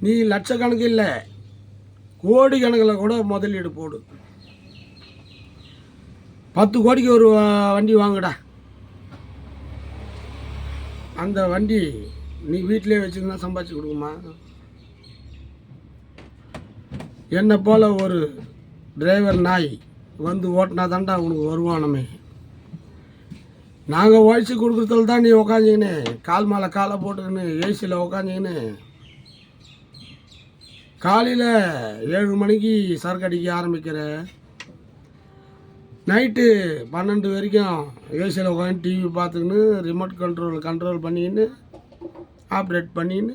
நீ லட்சக்கணக்கு இல்லை, கோடி கணக்கில் கூட முதலீடு போடு. 10 கோடிக்கு ஒரு வண்டி வாங்குடா. அந்த வண்டி நீ வீட்டிலே வச்சுருந்தா சம்பாதிச்சு கொடுக்குமா? என்னை போல் ஒரு டிரைவர் நாய் வந்து ஓட்டினா தாண்டா உனக்கு வருவானமே. நாங்கள் உழைச்சி கொடுக்குறதுல தான் நீ உக்காஞ்சிக்கின்னு கால் மேலே காலை போட்டுக்கின்னு ஏசியில் உக்காஞ்சிக்கின்னு காலையில் 7 மணிக்கு சரக்கு அடிக்க ஆரம்பிக்கிற, நைட்டு 12 வரைக்கும் ஏசியில் உட்காந்து டிவி பார்த்துக்கின்னு ரிமோட் கண்ட்ரோல் பண்ணிக்கின்னு ஆப்ரேட் பண்ணிக்கின்னு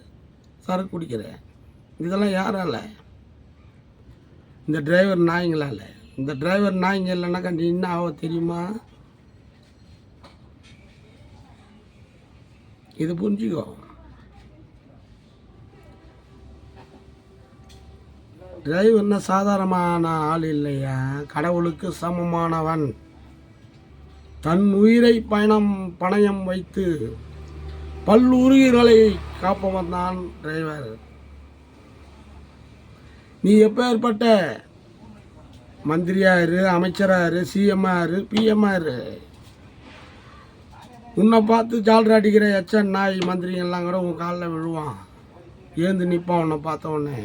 சரக்கு குடிக்கிறேன். இதெல்லாம் யாரால? இந்த டிரைவர் நாய்ங்களால். இந்த டிரைவர் நாய்ங்க இல்லைன்னாக்கா நீ என்ன ஆக தெரியுமா? இது புரிஞ்சுக்கோ. டிரைவர்னா சாதாரணமான ஆள் இல்லையா, கடவுளுக்கு சமமானவன். தன் உயிரை பணயம் வைத்து பல்லுயிர்களை காப்பவன் தான் டிரைவர். நீ எப்பேற்பட்ட மந்திரியாரு, அமைச்சராரு, சிஎம்ஆரு, பிஎம்ஆரு, உன்னை பார்த்து ஜால்ரா அடிக்கிற எச்ச நாய் மந்திரிங்கெல்லாம் கூட உன் காலில் விழுவான், ஏந்து நிற்பான் உன்னை பார்த்த உடனே.